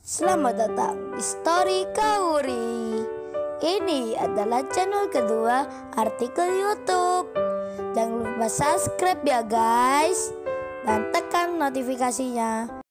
Selamat datang di Story Kauri. Ini adalah channel kedua artikel YouTube. Jangan lupa subscribe ya guys, dan tekan notifikasinya.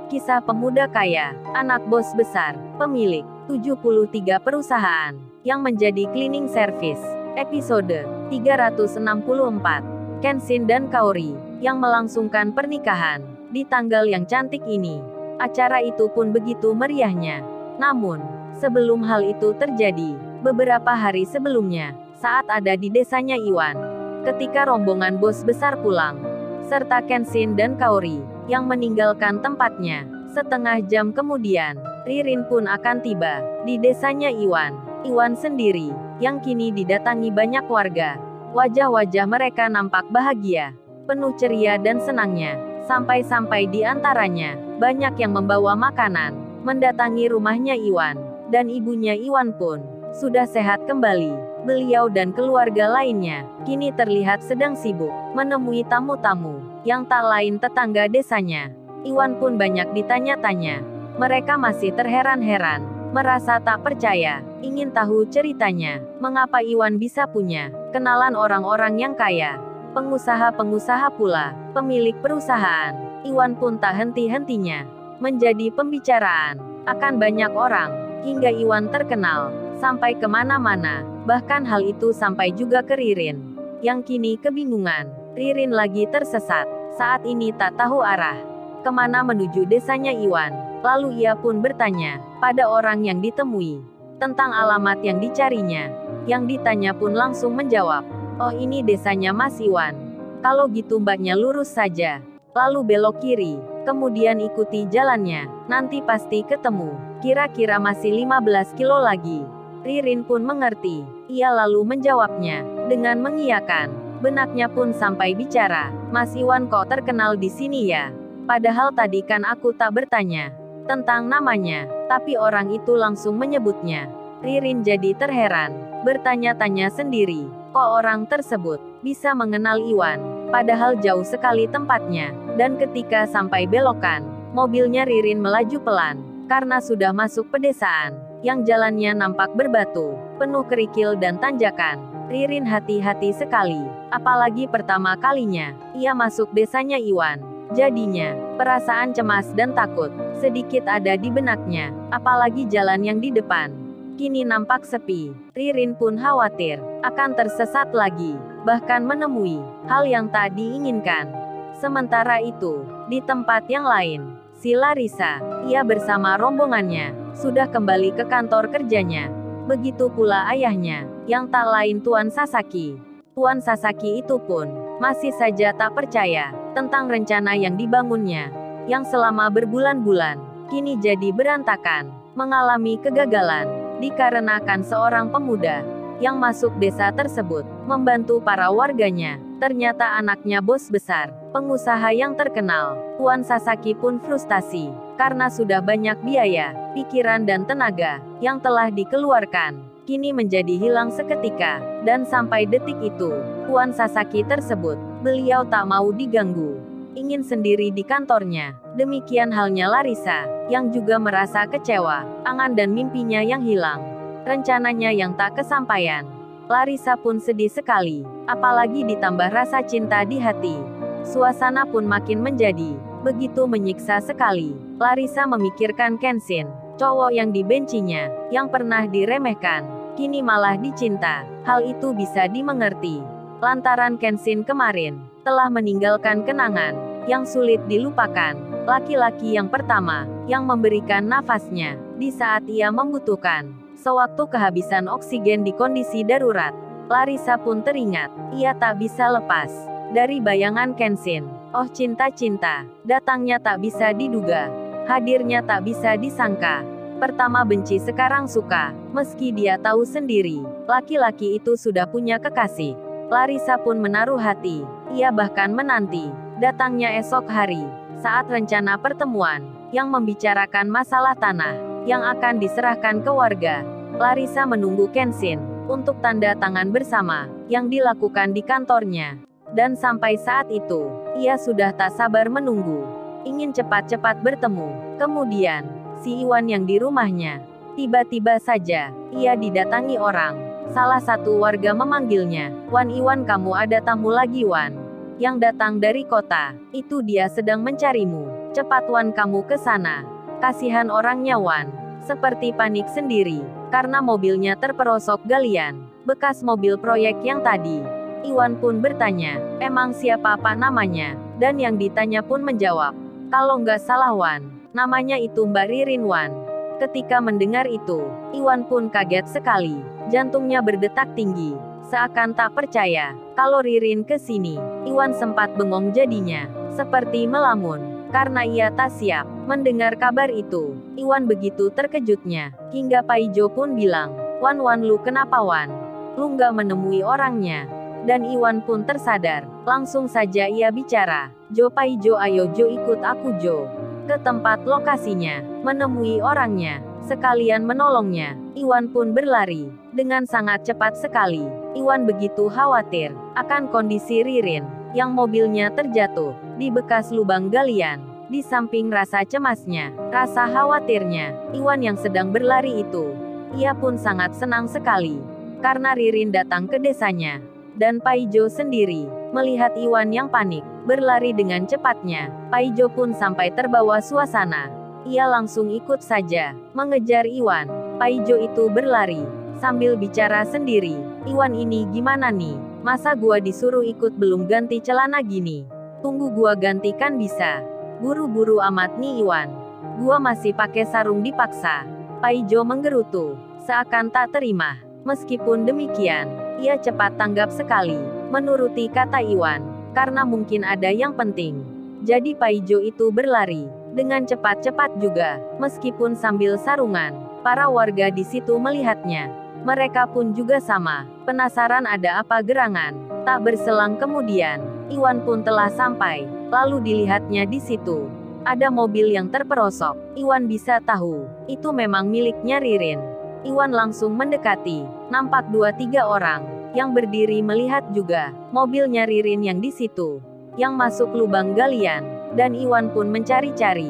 Kisah pemuda kaya, anak bos besar, pemilik 73 perusahaan, yang menjadi cleaning service. Episode 364. Kenshin dan Kaori, yang melangsungkan pernikahan, di tanggal yang cantik ini. Acara itu pun begitu meriahnya. Namun, sebelum hal itu terjadi, beberapa hari sebelumnya, saat ada di desanya Iwan, ketika rombongan bos besar pulang, serta Kenshin dan Kaori, yang meninggalkan tempatnya, setengah jam kemudian, Ririn pun akan tiba, di desanya Iwan. Iwan sendiri, yang kini didatangi banyak warga. Wajah-wajah mereka nampak bahagia, penuh ceria dan senangnya, sampai-sampai di antaranya, banyak yang membawa makanan, mendatangi rumahnya Iwan, dan ibunya Iwan pun, sudah sehat kembali. Beliau dan keluarga lainnya, kini terlihat sedang sibuk, menemui tamu-tamu, yang tak lain tetangga desanya. Iwan pun banyak ditanya-tanya. Mereka masih terheran-heran, merasa tak percaya, ingin tahu ceritanya, mengapa Iwan bisa punya kenalan orang-orang yang kaya, pengusaha-pengusaha pula, pemilik perusahaan. Iwan pun tak henti-hentinya menjadi pembicaraan akan banyak orang, hingga Iwan terkenal sampai kemana-mana. Bahkan hal itu sampai juga ke Ririn, yang kini kebingungan. Ririn lagi tersesat, saat ini tak tahu arah kemana menuju desanya Iwan. Lalu ia pun bertanya pada orang yang ditemui tentang alamat yang dicarinya. Yang ditanya pun langsung menjawab, "Oh, ini desanya Mas Iwan. Kalau gitu mbaknya lurus saja, lalu belok kiri, kemudian ikuti jalannya, nanti pasti ketemu. Kira-kira masih 15 kilo lagi." Ririn pun mengerti. Ia lalu menjawabnya dengan mengiyakan. Benaknya pun sampai bicara, "Mas Iwan kok terkenal di sini ya? Padahal tadi kan aku tak bertanya tentang namanya, tapi orang itu langsung menyebutnya." Ririn jadi terheran, bertanya-tanya sendiri, kok orang tersebut bisa mengenal Iwan, padahal jauh sekali tempatnya. Dan ketika sampai belokan, mobilnya Ririn melaju pelan, karena sudah masuk pedesaan, yang jalannya nampak berbatu, penuh kerikil dan tanjakan. Ririn hati-hati sekali, apalagi pertama kalinya ia masuk desanya Iwan. Jadinya, perasaan cemas dan takut sedikit ada di benaknya, apalagi jalan yang di depan kini nampak sepi. Ririn pun khawatir akan tersesat lagi, bahkan menemui hal yang tak diinginkan. Sementara itu, di tempat yang lain, si Larissa, ia bersama rombongannya, sudah kembali ke kantor kerjanya. Begitu pula ayahnya, yang tak lain Tuan Sasaki. Tuan Sasaki itu pun masih saja tak percaya tentang rencana yang dibangunnya, yang selama berbulan-bulan kini jadi berantakan, mengalami kegagalan, dikarenakan seorang pemuda yang masuk desa tersebut, membantu para warganya. Ternyata anaknya bos besar, pengusaha yang terkenal. Tuan Sasaki pun frustasi, karena sudah banyak biaya, pikiran dan tenaga yang telah dikeluarkan, kini menjadi hilang seketika. Dan sampai detik itu, Tuan Sasaki tersebut, beliau tak mau diganggu, ingin sendiri di kantornya. Demikian halnya Larissa, yang juga merasa kecewa, angan dan mimpinya yang hilang, rencananya yang tak kesampaian. Larissa pun sedih sekali, apalagi ditambah rasa cinta di hati. Suasana pun makin menjadi begitu menyiksa sekali. Larissa memikirkan Kenshin, cowok yang dibencinya, yang pernah diremehkan, kini malah dicinta. Hal itu bisa dimengerti lantaran Kenshin kemarin telah meninggalkan kenangan yang sulit dilupakan. Laki-laki yang pertama yang memberikan nafasnya di saat ia membutuhkan, sewaktu kehabisan oksigen di kondisi darurat. Larissa pun teringat, ia tak bisa lepas dari bayangan Kenshin. Oh, cinta-cinta, datangnya tak bisa diduga, hadirnya tak bisa disangka. Pertama benci, sekarang suka, meski dia tahu sendiri, laki-laki itu sudah punya kekasih. Larissa pun menaruh hati, ia bahkan menanti datangnya esok hari, saat rencana pertemuan, yang membicarakan masalah tanah, yang akan diserahkan ke warga. Larissa menunggu Kenshin untuk tanda tangan bersama, yang dilakukan di kantornya. Dan sampai saat itu, ia sudah tak sabar menunggu. Ingin cepat-cepat bertemu. Kemudian, si Iwan yang di rumahnya. Tiba-tiba saja, ia didatangi orang. Salah satu warga memanggilnya, "Wan Iwan, kamu ada tamu lagi Wan. Yang datang dari kota. Itu dia sedang mencarimu. Cepat Wan, kamu ke sana." Kasihan orangnya Wan. Seperti panik sendiri. Karena mobilnya terperosok galian. Bekas mobil proyek yang tadi. Iwan pun bertanya, "Emang siapa Pak namanya?" Dan yang ditanya pun menjawab, "Kalau nggak salah Wan, namanya itu Mbak Ririn Wan." Ketika mendengar itu, Iwan pun kaget sekali. Jantungnya berdetak tinggi. Seakan tak percaya, kalau Ririn ke sini. Iwan sempat bengong jadinya. Seperti melamun. Karena ia tak siap mendengar kabar itu. Iwan begitu terkejutnya. Hingga Paijo pun bilang, "Wan Wan, lu kenapa Wan? Lu nggak menemui orangnya?" Dan Iwan pun tersadar. Langsung saja ia bicara, "Jo Paijo, ayo Jo, ikut aku Jo. Ke tempat lokasinya, menemui orangnya, sekalian menolongnya." Iwan pun berlari. Dengan sangat cepat sekali. Iwan begitu khawatir akan kondisi Ririn, yang mobilnya terjatuh di bekas lubang galian. Di samping rasa cemasnya, rasa khawatirnya, Iwan yang sedang berlari itu, ia pun sangat senang sekali. Karena Ririn datang ke desanya. Dan Paijo sendiri, melihat Iwan yang panik, berlari dengan cepatnya. Paijo pun sampai terbawa suasana. Ia langsung ikut saja, mengejar Iwan. Paijo itu berlari, sambil bicara sendiri, "Iwan, ini gimana nih? Masa gua disuruh ikut belum ganti celana gini? Tunggu gua ganti kan bisa. Buru-buru amat nih Iwan. Gua masih pakai sarung dipaksa." Paijo menggerutu, seakan tak terima. Meskipun demikian, ia cepat tanggap sekali, menuruti kata Iwan, karena mungkin ada yang penting. Jadi Paijo itu berlari, dengan cepat-cepat juga, meskipun sambil sarungan. Para warga di situ melihatnya. Mereka pun juga sama, penasaran ada apa gerangan. Tak berselang kemudian, Iwan pun telah sampai, lalu dilihatnya di situ. Ada mobil yang terperosok. Iwan bisa tahu, itu memang miliknya Ririn. Iwan langsung mendekati, nampak 2-3 orang yang berdiri melihat juga mobilnya Ririn yang di situ, yang masuk lubang galian. Dan Iwan pun mencari-cari.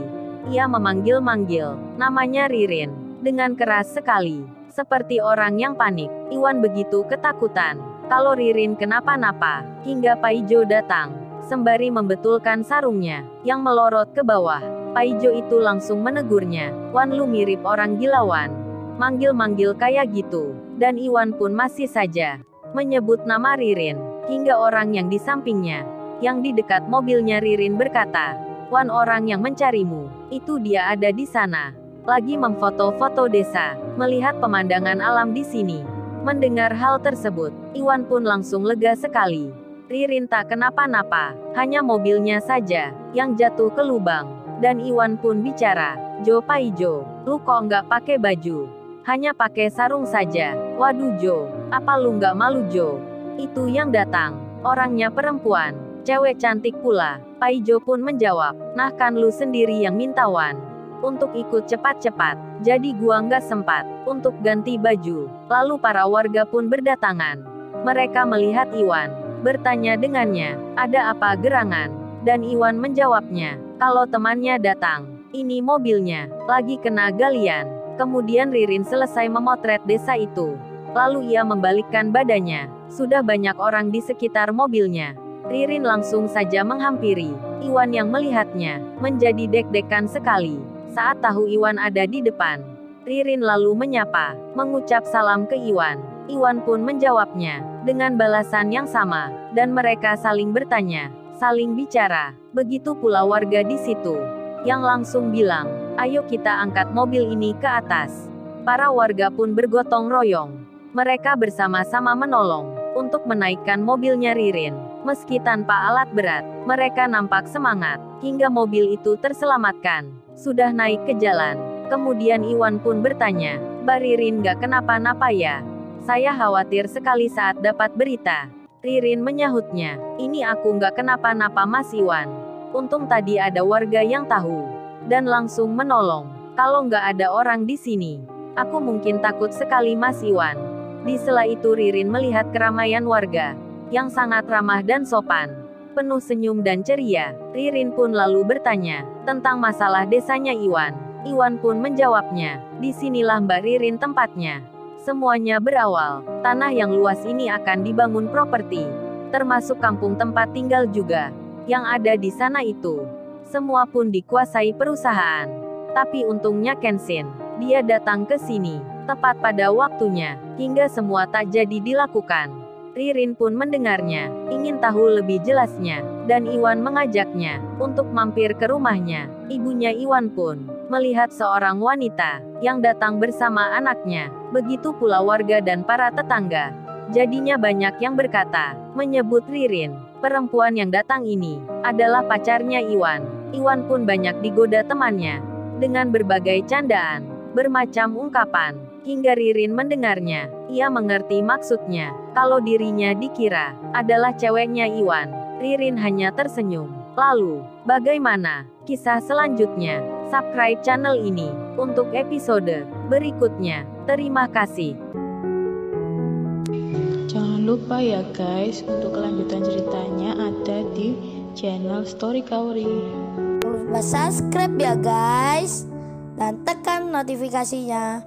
Ia memanggil-manggil namanya Ririn dengan keras sekali, seperti orang yang panik. Iwan begitu ketakutan kalau Ririn kenapa-napa, hingga Paijo datang sembari membetulkan sarungnya yang melorot ke bawah. Paijo itu langsung menegurnya, "Wan, lu mirip orang gila Wan. Manggil-manggil kayak gitu." Dan Iwan pun masih saja menyebut nama Ririn, hingga orang yang di sampingnya, yang di dekat mobilnya Ririn berkata, "Wan, orang yang mencarimu, itu dia ada di sana. Lagi memfoto-foto desa, melihat pemandangan alam di sini." Mendengar hal tersebut, Iwan pun langsung lega sekali. Ririn tak kenapa-napa, hanya mobilnya saja yang jatuh ke lubang. Dan Iwan pun bicara, "Jo Paijo, lu kok nggak pakai baju? Hanya pakai sarung saja. Waduh Jo, apa lu nggak malu Jo? Itu yang datang, orangnya perempuan, cewek cantik pula." Paijo pun menjawab, "Nah kan lu sendiri yang minta Wan untuk ikut cepat-cepat, jadi gua nggak sempat untuk ganti baju." Lalu para warga pun berdatangan. Mereka melihat Iwan, bertanya dengannya, "Ada apa gerangan?" Dan Iwan menjawabnya, kalau temannya datang, ini mobilnya lagi kena galian. Kemudian Ririn selesai memotret desa itu. Lalu ia membalikkan badannya. Sudah banyak orang di sekitar mobilnya. Ririn langsung saja menghampiri. Iwan yang melihatnya, menjadi deg-degan sekali. Saat tahu Iwan ada di depan, Ririn lalu menyapa, mengucap salam ke Iwan. Iwan pun menjawabnya, dengan balasan yang sama. Dan mereka saling bertanya, saling bicara. Begitu pula warga di situ, yang langsung bilang, "Ayo kita angkat mobil ini ke atas." Para warga pun bergotong royong. Mereka bersama-sama menolong untuk menaikkan mobilnya Ririn. Meski tanpa alat berat, mereka nampak semangat, hingga mobil itu terselamatkan. Sudah naik ke jalan. Kemudian Iwan pun bertanya, "Mbak Ririn gak kenapa-napa ya? Saya khawatir sekali saat dapat berita." Ririn menyahutnya, "Ini aku gak kenapa-napa Mas Iwan. Untung tadi ada warga yang tahu dan langsung menolong. Kalau nggak ada orang di sini, aku mungkin takut sekali Mas Iwan." Di sela itu Ririn melihat keramaian warga. yang sangat ramah dan sopan. Penuh senyum dan ceria, Ririn pun lalu bertanya tentang masalah desanya Iwan. Iwan pun menjawabnya, disinilah Mbak Ririn tempatnya. Semuanya berawal, tanah yang luas ini akan dibangun properti, termasuk kampung tempat tinggal juga. Yang ada di sana itu, semua pun dikuasai perusahaan. Tapi untungnya Kenshin, dia datang ke sini, tepat pada waktunya, hingga semua tak jadi dilakukan. Ririn pun mendengarnya, ingin tahu lebih jelasnya, dan Iwan mengajaknya untuk mampir ke rumahnya. Ibunya Iwan pun melihat seorang wanita yang datang bersama anaknya, begitu pula warga dan para tetangga. Jadinya banyak yang berkata, menyebut Ririn, perempuan yang datang ini adalah pacarnya Iwan. Iwan pun banyak digoda temannya dengan berbagai candaan, bermacam ungkapan, hingga Ririn mendengarnya. Ia mengerti maksudnya, kalau dirinya dikira adalah ceweknya Iwan. Ririn hanya tersenyum. Lalu, bagaimana kisah selanjutnya? Subscribe channel ini untuk episode berikutnya. Terima kasih. Jangan lupa ya guys, untuk kelanjutan ceritanya ada di channel Story Kauri. Jangan lupa subscribe ya guys, dan tekan notifikasinya.